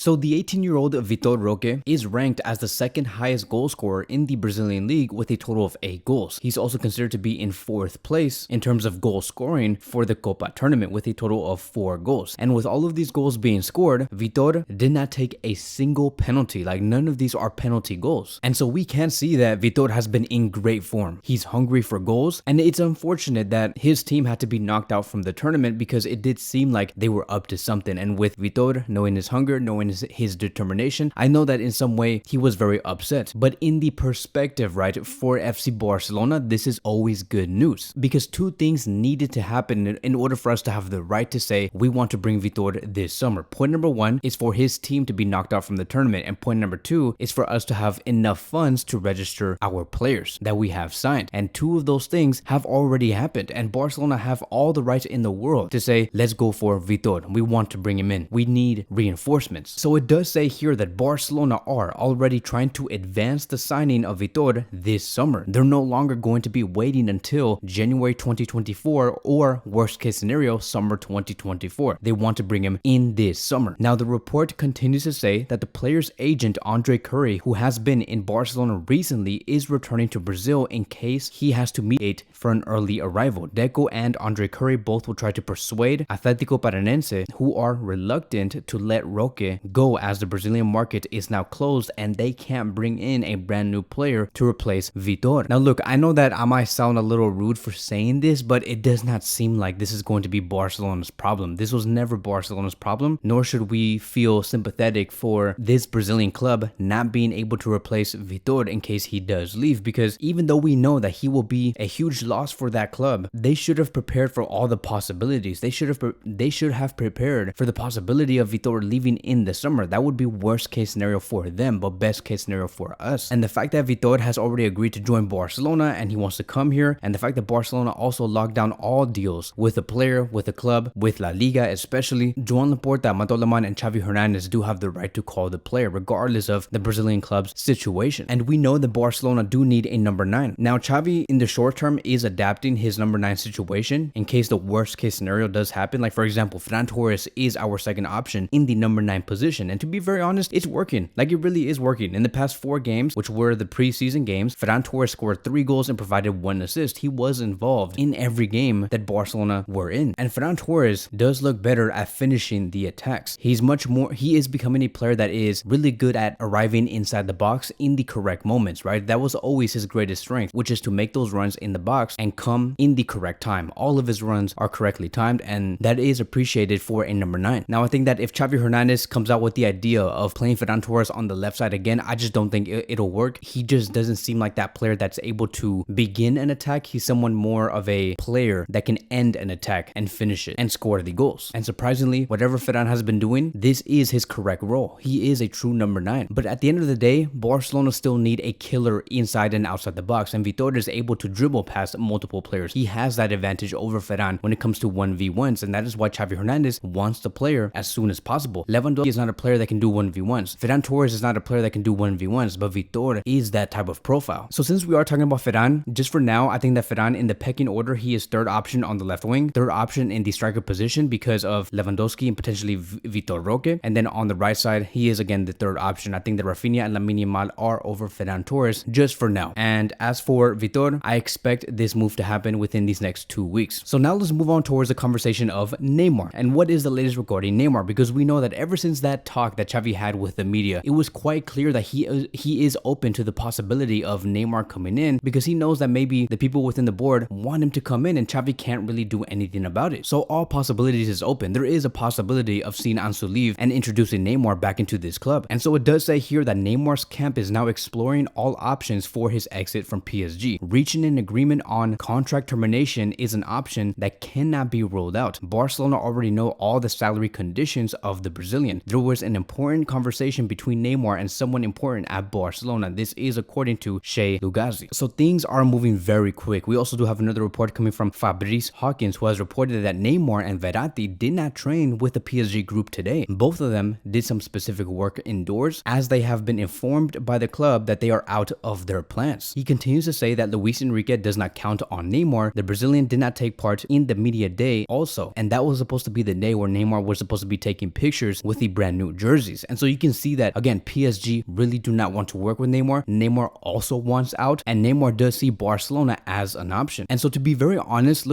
So the 18-year-old Vitor Roque is ranked as the second highest goal scorer in the Brazilian league with a total of 8 goals. He's also considered to be in 4th place in terms of goal scoring for the Copa tournament with a total of 4 goals. And with all of these goals being scored, Vitor did not take a single penalty. Like, none of these are penalty goals. And so we can see that Vitor has been in great form. He's hungry for goals, and it's unfortunate that his team had to be knocked out from the tournament because it did seem like they were up to something. And with Vitor, knowing his hunger, knowing his determination, I know that in some way he was very upset. But in the perspective, right, for FC Barcelona, this is always good news, because two things needed to happen in order for us to have the right to say we want to bring Vitor this summer. Point number one is for his team to be knocked out from the tournament, and point number two is for us to have enough funds to register our players that we have signed. And two of those things have already happened, and Barcelona have all the rights in the world to say, let's go for Vitor. We want to bring him in. We need reinforcements. So it does say here that Barcelona are already trying to advance the signing of Vitor this summer. They're no longer going to be waiting until January 2024 or worst case scenario, summer 2024. They want to bring him in this summer. Now the report continues to say that the player's agent Andre Curry, who has been in Barcelona recently, is returning to Brazil in case he has to mediate for an early arrival. Deco and Andre Curry both will try to persuade Atlético Paranense, who are reluctant to let Roque go as the Brazilian market is now closed and they can't bring in a brand new player to replace Vitor. Now look, I know that I might sound a little rude for saying this, but it does not seem like this is going to be Barcelona's problem. This was never Barcelona's problem, nor should we feel sympathetic for this Brazilian club not being able to replace Vitor in case he does leave, because even though we know that he will be a huge loss for that club, they should have prepared for all the possibilities. They should have prepared for the possibility of Vitor leaving in the summer. That would be worst case scenario for them, but best case scenario for us. And the fact that Vitor has already agreed to join Barcelona and he wants to come here, and the fact that Barcelona also locked down all deals with the player, with the club, with La Liga especially, Joan Laporta, Mateo Lemán, and Xavi Hernandez do have the right to call the player regardless of the Brazilian club's situation. And we know that Barcelona do need a number 9. Now Xavi in the short term is adapting his number 9 situation in case the worst case scenario does happen. Like for example, Ferran Torres is our second option in the number 9 position, and to be very honest, it's working. Like, it really is working. In the past 4 games, which were the preseason games, Ferran Torres scored 3 goals and provided 1 assist. He was involved in every game that Barcelona were in, and Ferran Torres does look better at finishing the attacks. He is becoming a player that is really good at arriving inside the box in the correct moments, right? That was always his greatest strength, which is to make those runs in the box and come in the correct time. All of his runs are correctly timed, and that is appreciated for a number 9. Now I think that if Xavi Hernandez comes out with the idea of playing Ferran Torres on the left side again, I just don't think it'll work. He just doesn't seem like that player that's able to begin an attack. He's someone more of a player that can end an attack and finish it and score the goals. And surprisingly, whatever Ferran has been doing, this is his correct role. He is a true number 9. But at the end of the day, Barcelona still need a killer inside and outside the box, and Vitor is able to dribble past multiple players. He has that advantage over Ferran when it comes to 1v1s, and that is why Xavi Hernandez wants the player as soon as possible. Lewandowski is not a player that can do 1v1s. Ferran Torres is not a player that can do 1v1s, but Vitor is that type of profile. So since we are talking about Ferran, just for now, I think that Ferran in the pecking order, he is 3rd option on the left wing, 3rd option in the striker position because of Lewandowski and potentially Vitor Roque, and then on the right side, he is again the 3rd option. I think that Rafinha and Lamine Yamal are over Ferran Torres just for now. And as for Vitor, I expect this move to happen within these next 2 weeks. So now let's move on towards the conversation of Neymar. And what is the latest regarding Neymar? Because we know that ever since that talk that Xavi had with the media, it was quite clear that he is open to the possibility of Neymar coming in, because he knows that maybe the people within the board want him to come in and Xavi can't really do anything about it. So all possibilities is open. There is a possibility of seeing Ansu leave and introducing Neymar back into this club. And so it does say here that Neymar's camp is now exploring all options for his exit from PSG. Reaching an agreement on contract termination is an option that cannot be ruled out. Barcelona already know all the salary conditions of the Brazilian. There was an important conversation between Neymar and someone important at Barcelona. This is according to Shea Lugazi. So things are moving very quick. We also do have another report coming from Fabrice Hawkins, who has reported that Neymar and Verratti did not train with the PSG group today. Both of them did some specific work indoors, as they have been informed by the club that they are out of their plans. He continues to say that Luis Enrique does not count on Neymar. The Brazilian did not take part in the media day also, and that was supposed to be the day where Neymar was supposed to be taking pictures with the brand brand new jerseys. And so you can see that, again, PSG really do not want to work with Neymar. Neymar also wants out, and Neymar does see Barcelona as an option. And so to be very honest,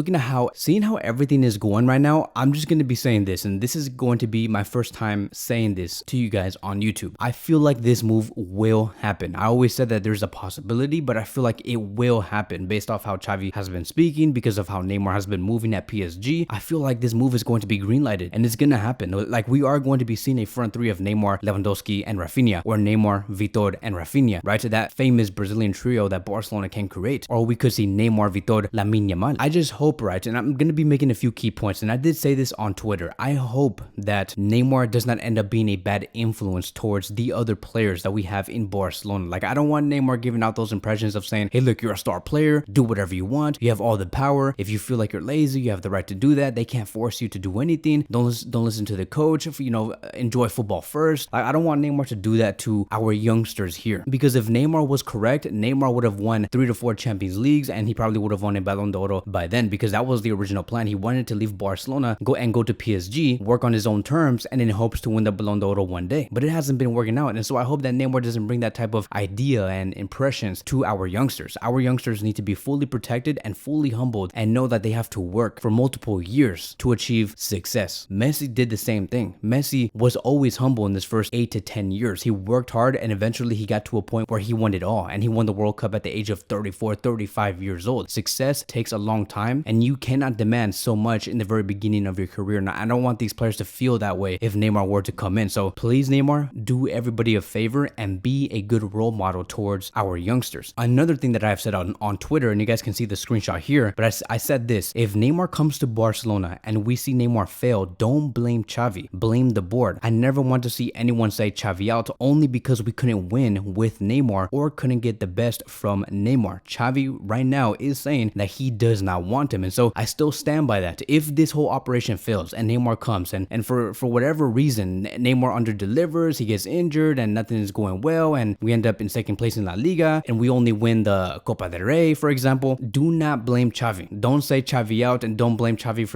seeing how everything is going right now, I'm just going to be saying this, and this is going to be my first time saying this to you guys on YouTube. I feel like this move will happen. I always said that there's a possibility, but I feel like it will happen based off how Xavi has been speaking, because of how Neymar has been moving at PSG. I feel like this move is going to be greenlighted, and it's going to happen. Like, we are going to be seeing a front three of Neymar, Lewandowski, and Rafinha, or Neymar, Vitor, and Rafinha, right? That famous Brazilian trio that Barcelona can create. Or we could see Neymar, Vitor, Lamine Yamal. I just hope, right? And I'm going to be making a few key points, and I did say this on Twitter. I hope that Neymar does not end up being a bad influence towards the other players that we have in Barcelona. Like, I don't want Neymar giving out those impressions of saying, hey, look, you're a star player, do whatever you want, you have all the power. If you feel like you're lazy, you have the right to do that. They can't force you to do anything. Don't listen to the coach. Enjoy football first. Like, I don't want Neymar to do that to our youngsters here, because if Neymar was correct, Neymar would have won 3 to 4 Champions Leagues, and he probably would have won a Ballon d'Or by then, because that was the original plan. He wanted to leave Barcelona, go to PSG, work on his own terms, and in hopes to win the Ballon d'Or one day. But it hasn't been working out, and so I hope that Neymar doesn't bring that type of idea and impressions to our youngsters. Our youngsters need to be fully protected and fully humbled, and know that they have to work for multiple years to achieve success. Messi did the same thing. Messi was always humble in his first 8 to 10 years. He worked hard, and eventually he got to a point where he won it all, and he won the World Cup at the age of 34, 35 years old. Success takes a long time, and you cannot demand so much in the very beginning of your career. Now, I don't want these players to feel that way if Neymar were to come in. So please, Neymar, do everybody a favor and be a good role model towards our youngsters. Another thing that I've said on Twitter, and you guys can see the screenshot here, but I said this: if Neymar comes to Barcelona and we see Neymar fail, don't blame Xavi, blame the board. I never want to see anyone say Xavi out only because we couldn't win with Neymar or couldn't get the best from Neymar. Xavi right now is saying that he does not want him, and so I still stand by that. If this whole operation fails and Neymar comes and for whatever reason Neymar under-delivers, he gets injured and nothing is going well, and we end up in second place in La Liga and we only win the Copa del Rey, for example, do not blame Xavi. Don't say Xavi out, and don't blame Xavi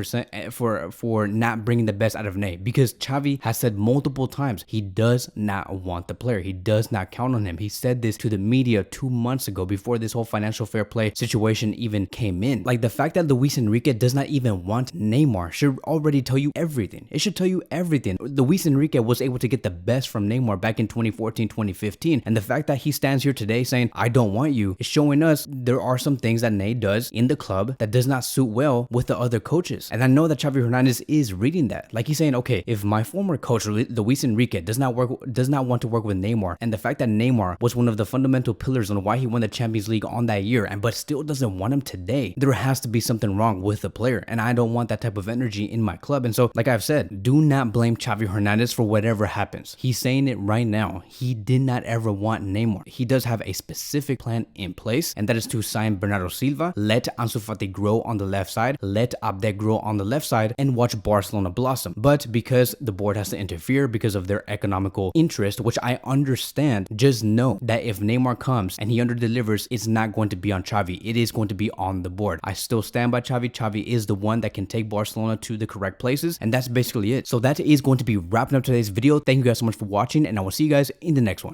for not bringing the best out of Ney, because Xavi has said multiple times he does not want the player. He does not count on him. He said this to the media 2 months ago, before this whole financial fair play situation even came in. Like, the fact that Luis Enrique does not even want Neymar should already tell you everything. It should tell you everything. Luis Enrique was able to get the best from Neymar back in 2014, 2015, and the fact that he stands here today saying I don't want you is showing us there are some things that Ney does in the club that does not suit well with the other coaches. And I know that Xavi Hernandez is reading that. Like, he's saying, okay, if my former coach Luis Enrique does not want to work with Neymar, and the fact that Neymar was one of the fundamental pillars on why he won the Champions League on that year, but still doesn't want him today, there has to be something wrong with the player, and I don't want that type of energy in my club. And so, like I've said, do not blame Xavi Hernandez for whatever happens. He's saying it right now. He did not ever want Neymar. He does have a specific plan in place, and that is to sign Bernardo Silva, let Ansu Fati grow on the left side, let Abde grow on the left side, and watch Barcelona blossom. But because the board has to interfere because of their economical interest, which I understand, just know that if Neymar comes and he underdelivers, it's not going to be on Xavi. It is going to be on the board. I still stand by Xavi. Xavi is the one that can take Barcelona to the correct places, and that's basically it. So that is going to be wrapping up today's video. Thank you guys so much for watching, and I will see you guys in the next one.